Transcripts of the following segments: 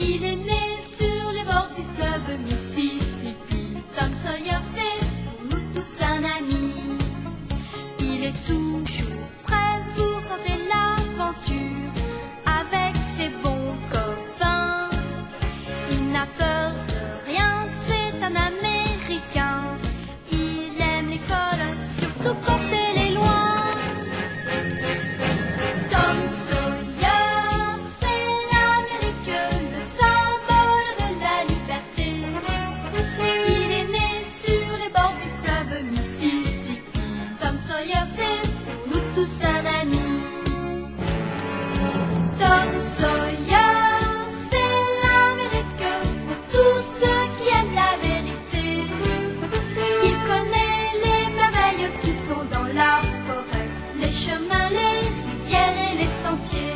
Il est né sur les bords du fleuve Mississippi. Tom Sawyer, c'est pour nous tous un ami. Il est toujours prêt pour tenter l'aventure avec ses bons copains. Il n'a peur de rien, c'est un Américain. Il aime l'école, surtout quand elle est loin. Tom Sawyer, c'est l'Amérique, le symbole de la liberté. Il est né sur les bords du fleuve Mississippi. Tom Sawyer, c'est pour nous tous un ami. Tom Sawyer, c'est l'Amérique pour tous ceux qui aiment la vérité. Il connaît les merveilles qui sont dans la forêt, les chemins, les rivières et les sentiers.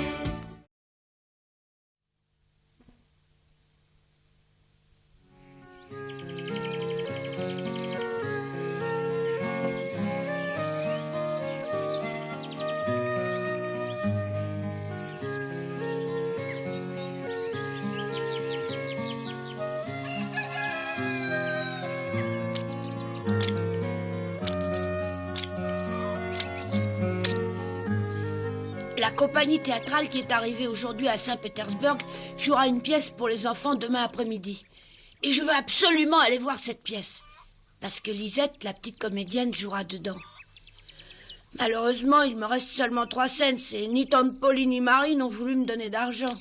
La compagnie théâtrale qui est arrivée aujourd'hui à Saint-Pétersbourg jouera une pièce pour les enfants demain après-midi. Et je veux absolument aller voir cette pièce. Parce que Lisette, la petite comédienne, jouera dedans. Malheureusement, il me reste seulement 3 cents et ni tante Pauline ni Marie n'ont voulu me donner d'argent.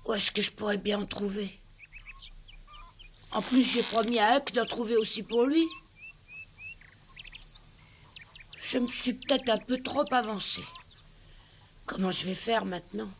Où est-ce que je pourrais bien en trouver? En plus, j'ai promis à Huck d'en trouver aussi pour lui. Je me suis peut-être un peu trop avancée. Comment je vais faire maintenant?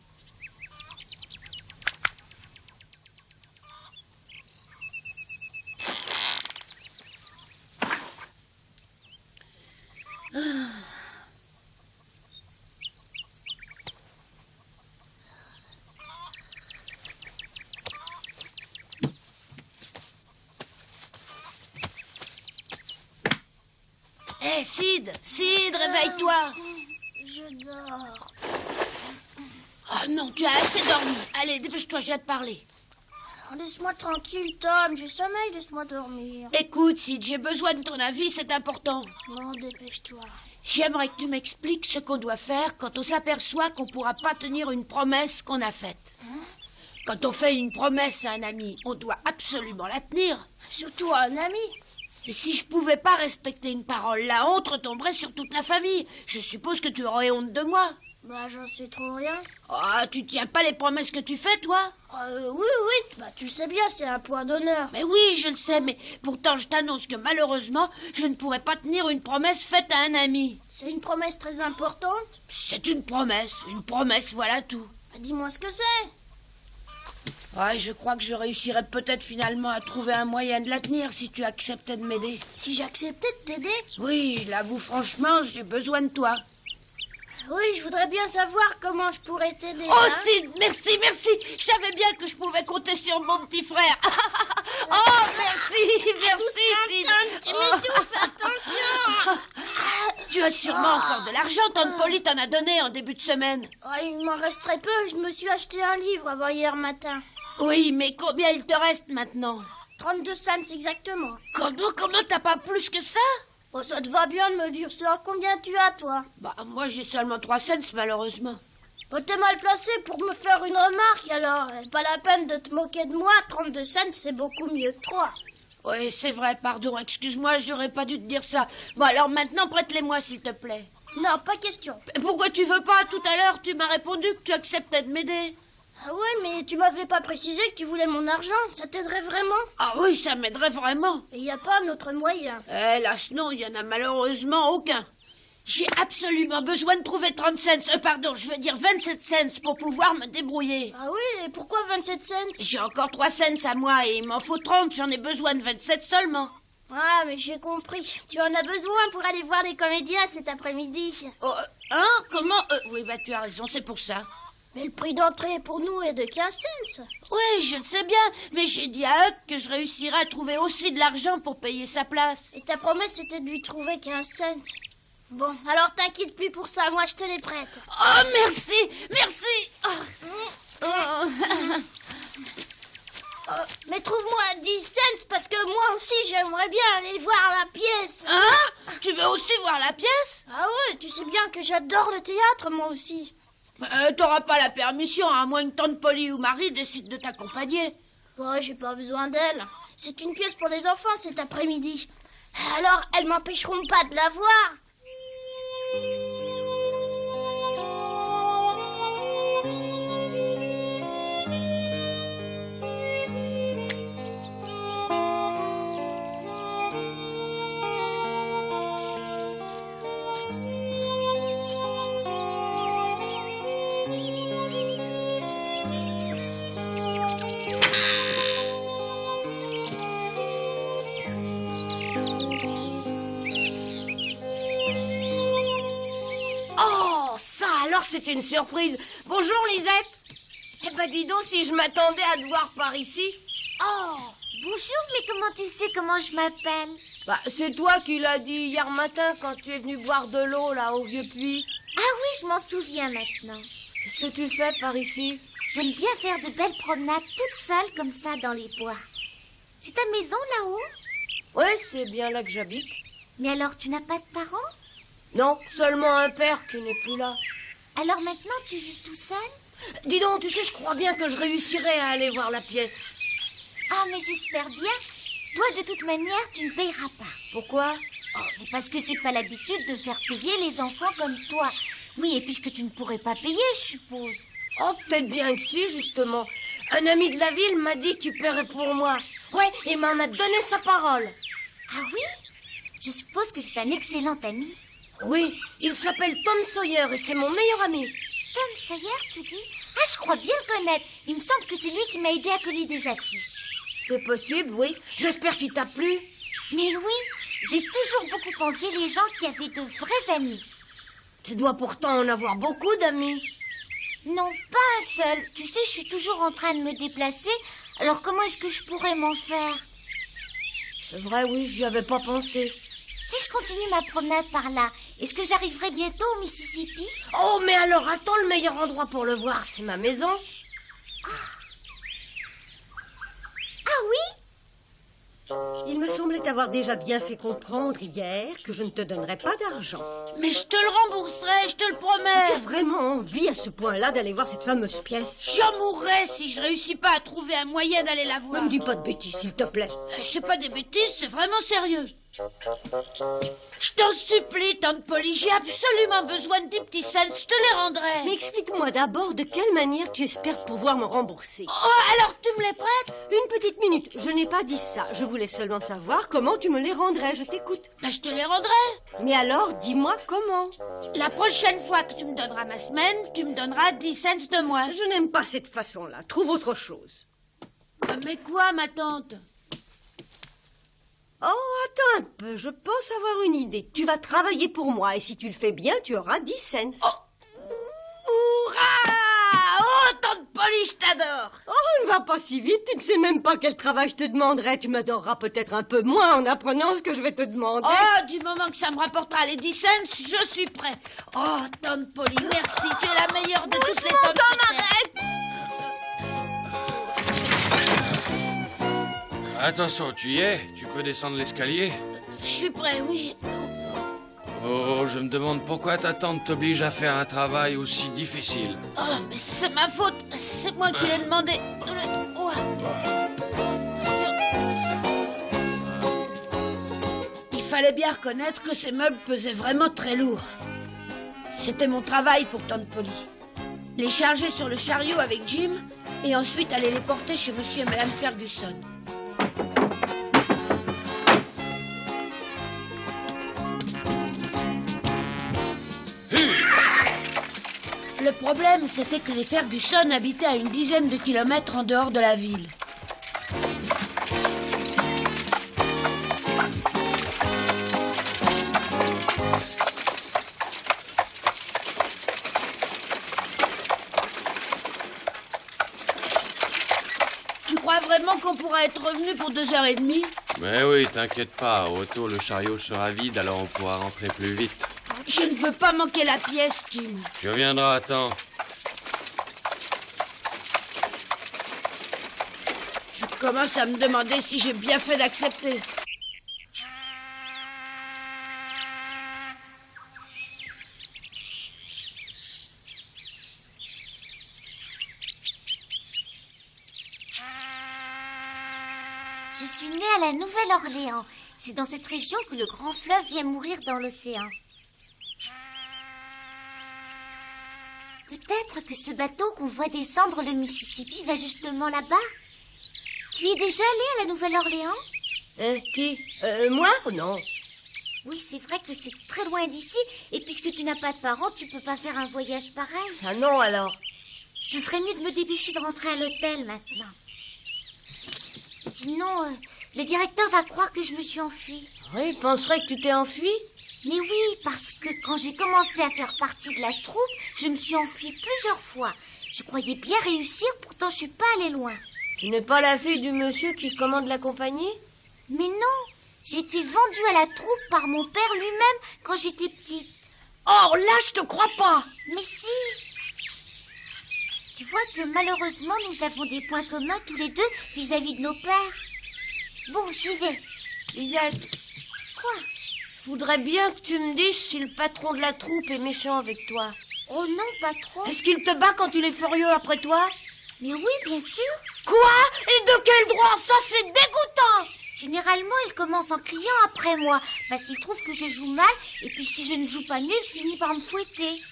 Hé, Sid, réveille-toi. Je dors. Oh non, tu as assez dormi. Allez, dépêche-toi, j'ai à te parler. Laisse-moi tranquille, Tom. J'ai sommeil, laisse-moi dormir. Écoute, Sid, j'ai besoin de ton avis, c'est important. Bon, dépêche-toi. J'aimerais que tu m'expliques ce qu'on doit faire quand on s'aperçoit qu'on ne pourra pas tenir une promesse qu'on a faite. Quand on fait une promesse à un ami, on doit absolument la tenir. Surtout à un ami. Et si je pouvais pas respecter une parole, la honte retomberait sur toute la famille. Je suppose que tu aurais honte de moi. Bah, j'en sais trop rien. Ah, tu tiens pas les promesses que tu fais, toi? Oui, bah, tu le sais bien, c'est un point d'honneur. Mais oui, je le sais, mais pourtant je t'annonce que malheureusement, je ne pourrais pas tenir une promesse faite à un ami. C'est une promesse très importante. C'est une promesse, voilà tout. Bah, dis-moi ce que c'est. Ouais, je crois que je réussirais peut-être finalement à trouver un moyen de la tenir si tu acceptais de m'aider. Si j'acceptais de t'aider? Oui, je l'avoue franchement, j'ai besoin de toi. Oui, je voudrais bien savoir comment je pourrais t'aider. Oh, Sid, merci. Je savais bien que je pouvais compter sur mon petit frère. Oh, merci, Sid. Tu m'étouffes, attention. Tu as sûrement encore de l'argent, tante Polly t'en a donné en début de semaine. Oh, il m'en reste très peu, je me suis acheté un livre avant hier matin. Oui, mais combien il te reste maintenant? 32 cents exactement. Comment t'as pas plus que ça? Oh, ça te va bien de me dire ça. Combien tu as, toi? Bah, moi j'ai seulement 3 cents, malheureusement. Oh, t'es mal placé pour me faire une remarque, alors. Pas la peine de te moquer de moi. 32 cents, c'est beaucoup mieux que 3. Oui, c'est vrai, pardon, excuse-moi, j'aurais pas dû te dire ça. Bon, alors maintenant, prête-les-moi, s'il te plaît. Non, pas question. Pourquoi tu veux pas? Tout à l'heure, tu m'as répondu que tu acceptais de m'aider. Ah ouais, mais tu m'avais pas précisé que tu voulais mon argent. Ça t'aiderait vraiment? Ah oui, ça m'aiderait vraiment. Et y a pas un autre moyen? Hélas, non, il y en a malheureusement aucun. J'ai absolument besoin de trouver 30 cents, je veux dire 27 cents pour pouvoir me débrouiller. Ah oui, et pourquoi 27 cents? J'ai encore 3 cents à moi et il m'en faut 30, j'en ai besoin de 27 seulement. Ah, mais j'ai compris. Tu en as besoin pour aller voir les comédiens cet après-midi. Oh, hein? Comment? Oui, bah tu as raison, c'est pour ça. Mais le prix d'entrée pour nous est de 15 cents. Oui, je le sais bien, mais j'ai dit à Huck que je réussirais à trouver aussi de l'argent pour payer sa place. Et ta promesse, c'était de lui trouver 15 cents. Bon, alors t'inquiète plus pour ça, moi je te les prête. Oh, merci. Oh. Mais trouve-moi 10 cents parce que moi aussi j'aimerais bien aller voir la pièce. Hein? Tu veux aussi voir la pièce? Ah ouais, tu sais bien que j'adore le théâtre moi aussi. T'auras pas la permission, à moins que tante Polly ou Marie décident de t'accompagner. Bon, j'ai pas besoin d'elle. C'est une pièce pour les enfants cet après-midi. Alors, elles m'empêcheront pas de la voir. Alors c'est une surprise. Bonjour Lisette. Eh ben dis donc si je m'attendais à te voir par ici. Oh, bonjour, mais comment tu sais comment je m'appelle? Bah c'est toi qui l'as dit hier matin quand tu es venu boire de l'eau là au vieux puits. Ah oui, je m'en souviens maintenant. Qu'est-ce que tu fais par ici? J'aime bien faire de belles promenades toute seule comme ça dans les bois. C'est ta maison là-haut? Oui, c'est bien là que j'habite. Mais alors tu n'as pas de parents? Non, seulement un père qui n'est plus là. Alors maintenant tu vis tout seul? Dis donc, tu sais, je crois bien que je réussirai à aller voir la pièce. Ah, mais j'espère bien. Toi, de toute manière, tu ne payeras pas. Pourquoi? Oh, mais parce que c'est pas l'habitude de faire payer les enfants comme toi. Oui, et puisque tu ne pourrais pas payer, je suppose. Oh, peut-être bien que si, justement. Un ami de la ville m'a dit qu'il paierait pour moi. Ouais, et m'en a donné sa parole. Ah oui? Je suppose que c'est un excellent ami. Oui, il s'appelle Tom Sawyer et c'est mon meilleur ami. Tom Sawyer, tu dis? Ah, je crois bien le connaître. Il me semble que c'est lui qui m'a aidé à coller des affiches. C'est possible, oui. J'espère qu'il t'a plu. Mais oui, j'ai toujours beaucoup envié les gens qui avaient de vrais amis. Tu dois pourtant en avoir beaucoup d'amis. Non, pas un seul. Tu sais, je suis toujours en train de me déplacer. Alors comment est-ce que je pourrais m'en faire? C'est vrai, oui, j'y avais pas pensé. Si je continue ma promenade par là, est-ce que j'arriverai bientôt au Mississippi? Oh, mais alors attends, le meilleur endroit pour le voir, c'est ma maison. Ah oui? Il me semblait t'avoir déjà bien fait comprendre hier que je ne te donnerais pas d'argent. Mais je te le rembourserai, je te le promets. Tu as vraiment envie à ce point-là d'aller voir cette fameuse pièce? J'en mourrais si je réussis pas à trouver un moyen d'aller la voir. Ne me dis pas de bêtises, s'il te plaît. C'est pas des bêtises, c'est vraiment sérieux. Je t'en supplie, tante Polly, j'ai absolument besoin de 10 petits cents, je te les rendrai. Mais explique-moi d'abord de quelle manière tu espères pouvoir me rembourser. Oh, alors tu me les prêtes? Une petite minute, je n'ai pas dit ça. Je voulais seulement savoir comment tu me les rendrais, je t'écoute. Ben, je te les rendrai. Mais alors, dis-moi comment. La prochaine fois que tu me donneras ma semaine, tu me donneras 10 cents de moins. Je n'aime pas cette façon-là. Trouve autre chose. Mais quoi, ma tante? Oh, attends un peu, je pense avoir une idée. Tu vas travailler pour moi et si tu le fais bien, tu auras 10 cents. Hurrah! Oh, tante Polly, je t'adore. Oh, ne va pas si vite, tu ne sais même pas quel travail je te demanderai. Tu m'adoreras peut-être un peu moins en apprenant ce que je vais te demander. Oh, du moment que ça me rapportera les 10 cents, je suis prêt. Oh, tante Polly, merci, tu es la meilleure de toutes les tantes. Attention, tu y es? Tu peux descendre l'escalier? Je suis prêt, oui. Oh, je me demande pourquoi ta tante t'oblige à faire un travail aussi difficile. Oh, mais c'est ma faute. C'est moi qui l'ai demandé. Oh. Il fallait bien reconnaître que ces meubles pesaient vraiment très lourd. C'était mon travail pour tante Polly. Les charger sur le chariot avec Jim et ensuite aller les porter chez monsieur et madame Ferguson. Le problème, c'était que les Ferguson habitaient à une dizaine de kilomètres en dehors de la ville. Tu crois vraiment qu'on pourra être revenu pour 2h30? Mais oui, t'inquiète pas, au retour le chariot sera vide, alors on pourra rentrer plus vite. Je ne veux pas manquer la pièce, Jim. Tu reviendras à temps. Je commence à me demander si j'ai bien fait d'accepter. Je suis née à la Nouvelle-Orléans. C'est dans cette région que le grand fleuve vient mourir dans l'océan. Peut-être que ce bateau qu'on voit descendre le Mississippi va justement là-bas. Tu y es déjà allé à la Nouvelle-Orléans? Qui Moi? Non. Oui, c'est vrai que c'est très loin d'ici. Et puisque tu n'as pas de parents, tu peux pas faire un voyage pareil. Ah non, alors. Je ferais mieux de me dépêcher de rentrer à l'hôtel maintenant. Sinon, le directeur va croire que je me suis enfuie. Oui, il penserait que tu t'es enfui. Mais oui, parce que quand j'ai commencé à faire partie de la troupe, je me suis enfuie plusieurs fois. Je croyais bien réussir, pourtant je suis pas allée loin. Tu n'es pas la fille du monsieur qui commande la compagnie? Mais non, j'ai été vendue à la troupe par mon père lui-même quand j'étais petite. Oh, là, je te crois pas. Mais si. Tu vois que malheureusement, nous avons des points communs tous les deux vis-à-vis de nos pères. Bon, j'y vais. Lisette, Quoi? je voudrais bien que tu me dises si le patron de la troupe est méchant avec toi. Oh non, patron. Est-ce qu'il te bat quand il est furieux après toi? Mais oui, bien sûr. Quoi? Et de quel droit? Ça, c'est dégoûtant! Généralement, il commence en criant après moi, parce qu'il trouve que je joue mal, et puis si je ne joue pas mieux, il finit par me fouetter.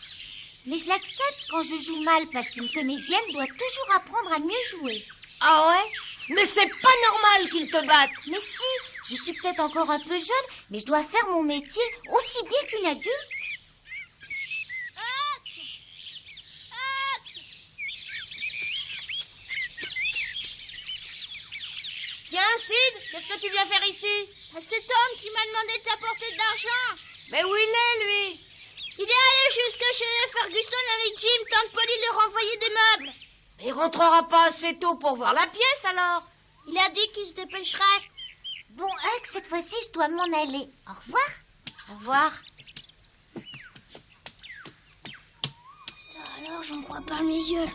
Mais je l'accepte quand je joue mal, parce qu'une comédienne doit toujours apprendre à mieux jouer. Ah ouais? Mais c'est pas normal qu'il te batte. Mais si, je suis peut-être encore un peu jeune, mais je dois faire mon métier aussi bien qu'une adulte. Tiens, Sid, qu'est-ce que tu viens faire ici? C'est Tom qui m'a demandé de t'apporter de l'argent. Mais où il est, lui? Il est allé jusque chez les Ferguson avec Jim, tante Polly leur envoyer des meubles. Il rentrera pas assez tôt pour voir la pièce, alors? Il a dit qu'il se dépêcherait. Bon, Huck, cette fois-ci, je dois m'en aller. Au revoir. Au revoir. Ça alors, j'en crois pas mes yeux.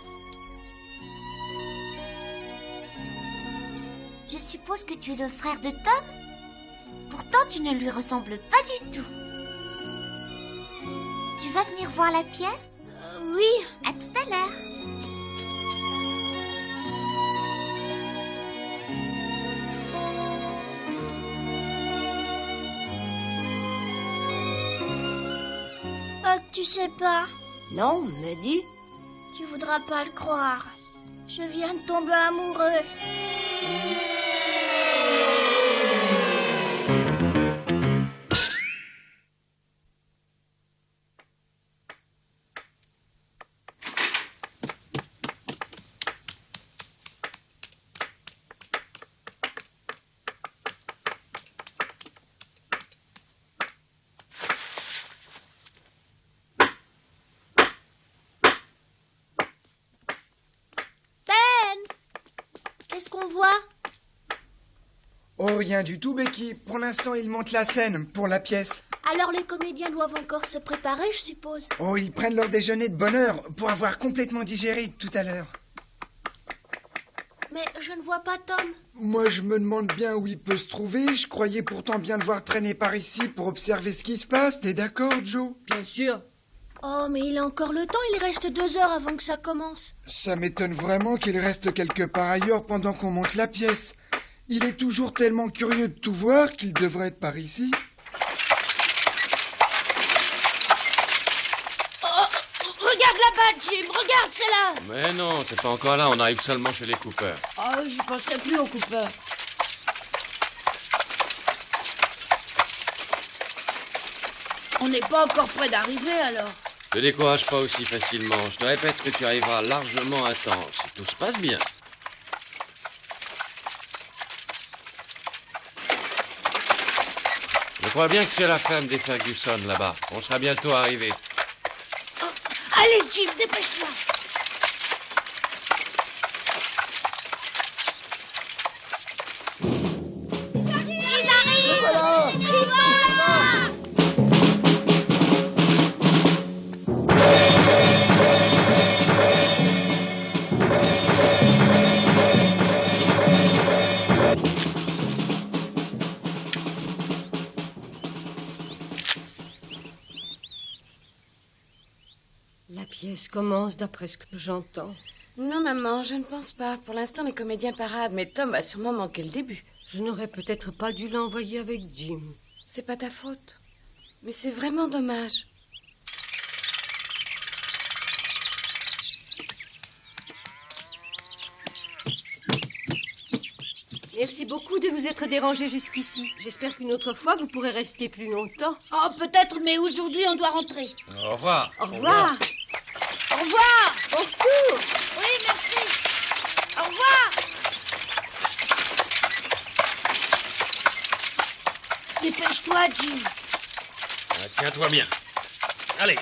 Je suppose que tu es le frère de Tom? Pourtant, tu ne lui ressembles pas du tout. Tu vas venir voir la pièce? Oui. À tout à l'heure. Tu sais pas, Non, mais dis. tu voudras pas le croire. Je viens de tomber amoureux. Qu'est-ce qu'on voit? Oh, rien du tout, Becky. Pour l'instant, ils montent la scène pour la pièce. Alors les comédiens doivent encore se préparer, je suppose. Oh, ils prennent leur déjeuner de bonne heure pour avoir complètement digéré tout à l'heure. Mais je ne vois pas Tom. Moi, je me demande bien où il peut se trouver. Je croyais pourtant bien le voir traîner par ici pour observer ce qui se passe. T'es d'accord, Joe? Bien sûr. Oh, mais il a encore le temps, il reste 2 heures avant que ça commence. Ça m'étonne vraiment qu'il reste quelque part ailleurs pendant qu'on monte la pièce. Il est toujours tellement curieux de tout voir qu'il devrait être par ici. Regarde là-bas, Jim, regarde, c'est là. Mais non, c'est pas encore là, on arrive seulement chez les Cooper. Oh, je pensais plus au Cooper. On n'est pas encore près d'arriver, alors. Ne décourage pas aussi facilement. Je te répète que tu arriveras largement à temps, si tout se passe bien. Je crois bien que c'est la ferme des Ferguson, là-bas. On sera bientôt arrivés. Oh, allez, Jim, dépêche-toi. pièce commence, d'après ce que j'entends. Non, maman, je ne pense pas. Pour l'instant, les comédiens paradent, mais Tom va sûrement manquer le début. Je n'aurais peut-être pas dû l'envoyer avec Jim. C'est pas ta faute. Mais c'est vraiment dommage. Merci beaucoup de vous être dérangé jusqu'ici. J'espère qu'une autre fois, vous pourrez rester plus longtemps. Oh, peut-être, mais aujourd'hui, on doit rentrer. Au revoir. Au revoir. Au revoir. Au secours. Oui, merci. Au revoir. Dépêche-toi, Jim. Tiens-toi bien. Allez.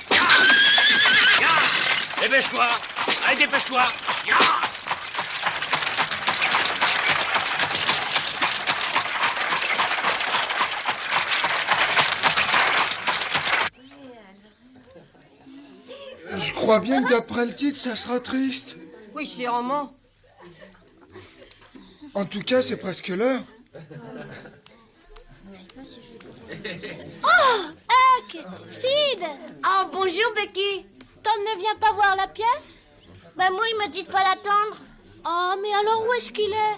Dépêche-toi. Allez, dépêche-toi. Je crois bien que d'après le titre, ça sera triste. Oui, sûrement. En tout cas, c'est presque l'heure. Oh, Huck, Sid. Oh, bonjour, Becky. Tom ne vient pas voir la pièce? Ben moi, il me dit de pas l'attendre. Oh, mais alors où est-ce qu'il est?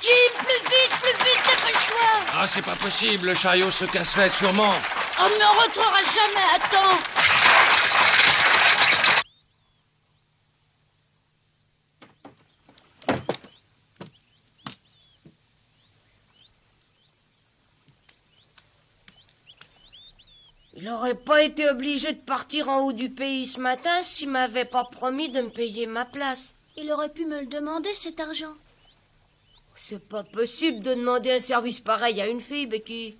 Jim, plus vite, dépêche-toi. Ah, c'est pas possible, le chariot se casserait sûrement. Oh, mais on rentrera jamais à temps. Il n'aurait pas été obligé de partir en haut du pays ce matin s'il m'avait pas promis de me payer ma place. Il aurait pu me le demander, cet argent. C'est pas possible de demander un service pareil à une fille, Becky.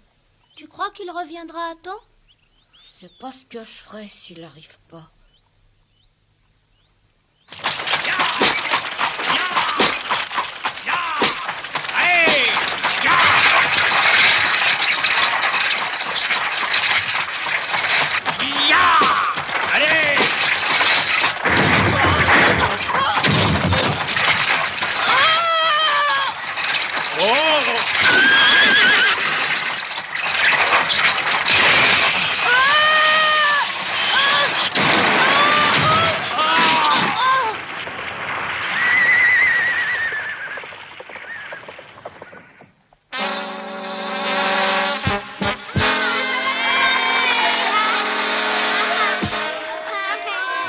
Tu crois qu'il reviendra à temps? Je sais pas ce que je ferais s'il n'arrive pas.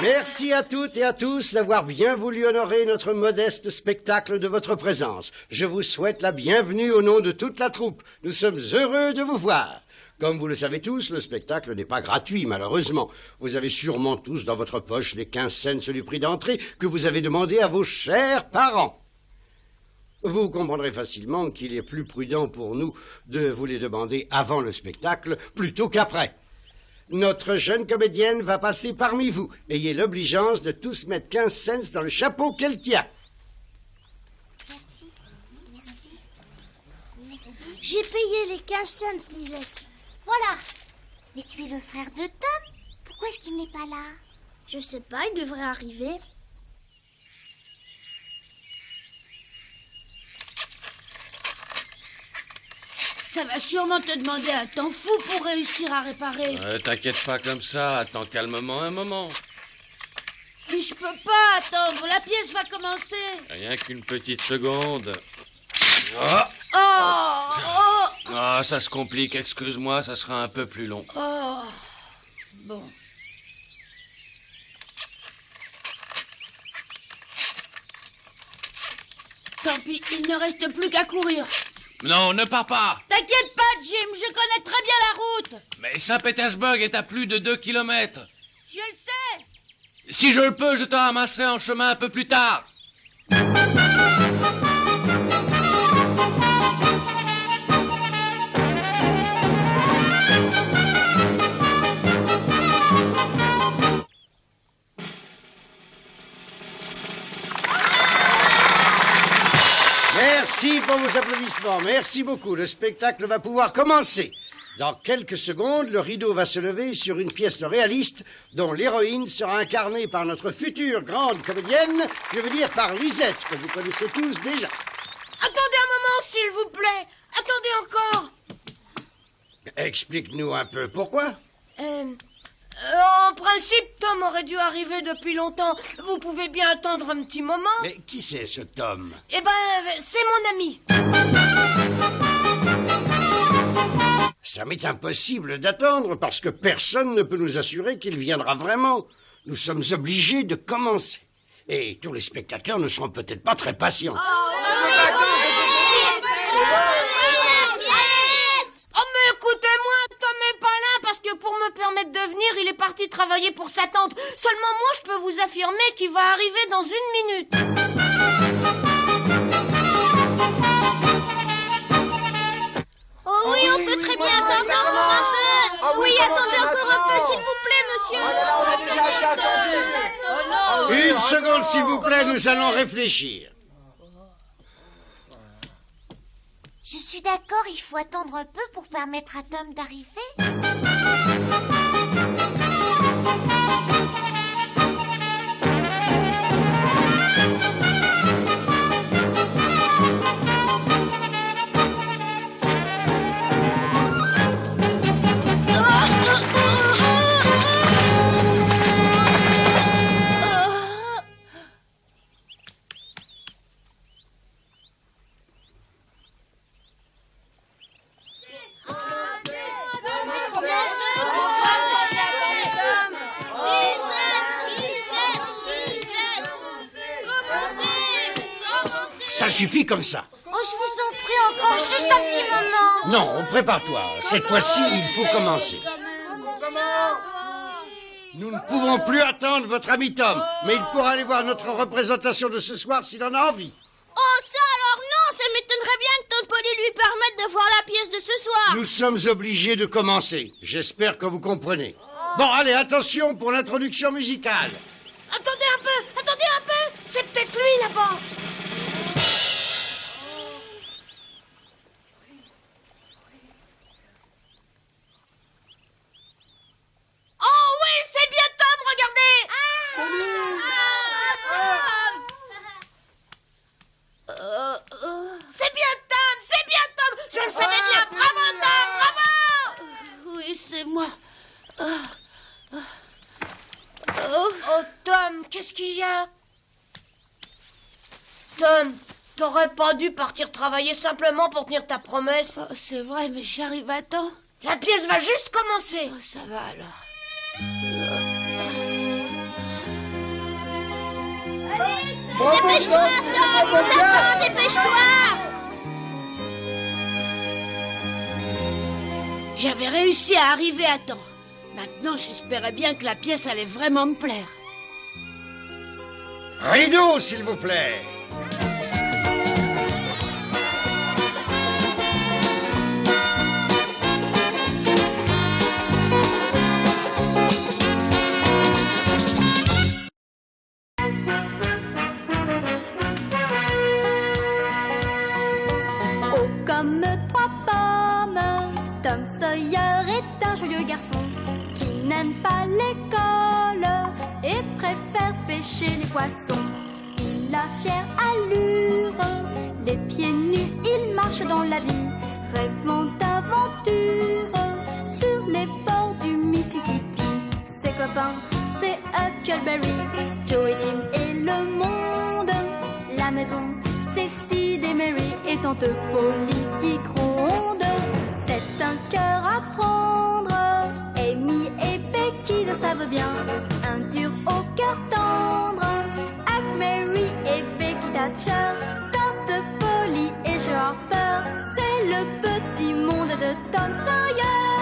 Merci à toutes et à tous d'avoir bien voulu honorer notre modeste spectacle de votre présence. Je vous souhaite la bienvenue au nom de toute la troupe. Nous sommes heureux de vous voir. Comme vous le savez tous, le spectacle n'est pas gratuit, malheureusement. Vous avez sûrement tous dans votre poche les 15 cents du prix d'entrée que vous avez demandé à vos chers parents. Vous comprendrez facilement qu'il est plus prudent pour nous de vous les demander avant le spectacle plutôt qu'après. Notre jeune comédienne va passer parmi vous. Ayez l'obligeance de tous mettre 15 cents dans le chapeau qu'elle tient. Merci. J'ai payé les 15 cents, Lisette. Voilà. Mais tu es le frère de Tom. Pourquoi est-ce qu'il n'est pas là? Je sais pas, il devrait arriver. Ça va sûrement te demander un temps fou pour réussir à réparer. T'inquiète pas comme ça, attends calmement un moment. Mais je peux pas attendre, la pièce va commencer. Rien qu'une petite seconde. Ah, ça se complique, excuse-moi, ça sera un peu plus long. Oh, bon. Tant pis, il ne reste plus qu'à courir. Non, ne pars pas. T'inquiète pas, Jim, je connais très bien la route. Mais Saint-Pétersbourg est à plus de 2 kilomètres. Je le sais. Si je le peux, je te ramasserai en chemin un peu plus tard. Merci pour vos applaudissements. Merci beaucoup. Le spectacle va pouvoir commencer. Dans quelques secondes, le rideau va se lever sur une pièce réaliste dont l'héroïne sera incarnée par notre future grande comédienne, je veux dire par Lisette, que vous connaissez tous déjà. Attendez un moment, s'il vous plaît. Attendez encore. Explique-nous un peu pourquoi. En principe, Tom aurait dû arriver depuis longtemps. Vous pouvez bien attendre un petit moment. Mais qui c'est ce Tom? Eh ben, c'est mon ami. Ça m'est impossible d'attendre parce que personne ne peut nous assurer qu'il viendra vraiment. Nous sommes obligés de commencer. Et tous les spectateurs ne seront peut-être pas très patients. Oh, mais écoutez-moi, Tom n'est pas là parce que pour me permettre de venir, il est parti travailler pour sa tante. Seulement moi, je peux vous affirmer qu'il va arriver dans 1 minute. Oh oui, on peut très bien attendre encore un peu. Oui, attendez encore un peu, s'il vous plaît, monsieur. Une seconde, s'il vous plaît, nous allons réfléchir. Je suis d'accord, il faut attendre un peu pour permettre à Tom d'arriver. Ça suffit comme ça. Oh, je vous en prie, encore juste un petit moment. Non, prépare-toi. Cette fois-ci, il faut commencer. Nous ne pouvons plus attendre votre ami Tom, mais il pourra aller voir notre représentation de ce soir s'il en a envie. Oh, ça alors non, ça m'étonnerait bien que Tom Polly lui permette de voir la pièce de ce soir. Nous sommes obligés de commencer. J'espère que vous comprenez. Bon, allez, attention pour l'introduction musicale. Attendez un peu. C'est peut-être lui là-bas. Oh oui, c'est bien Tom, regardez. C'est bien Tom. Je le savais bien. Bravo Tom, bravo. Oui, c'est moi. Oh Tom, qu'est-ce qu'il y a? Tom, t'aurais pas dû partir travailler simplement pour tenir ta promesse. Oh, c'est vrai, mais j'arrive à temps. La pièce va juste commencer. Oh, ça va alors. Dépêche-toi, Tom. Attends, dépêche-toi. J'avais réussi à arriver à temps. Maintenant, j'espérais bien que la pièce allait vraiment me plaire. Rideau, s'il vous plaît. Oh, comme 3 pommes, Tom Sawyer est un joyeux garçon qui n'aime pas l'école et préfère pêcher les poissons. Il a fière allure, les pieds nus, il marche dans la vie, rêvant d'aventure sur les bords du Mississippi. Ses copains, c'est Huckleberry, Joe et Jim et le monde. La maison, c'est Sid et Mary et tante Polly qui gronde. C'est un cœur à prendre, Amy et Becky le savent bien. Un dur au cœur tendre, Huck, Mary et Becky Thatcher. Tante Polly et Joe Harper, c'est le petit monde de Tom Sawyer.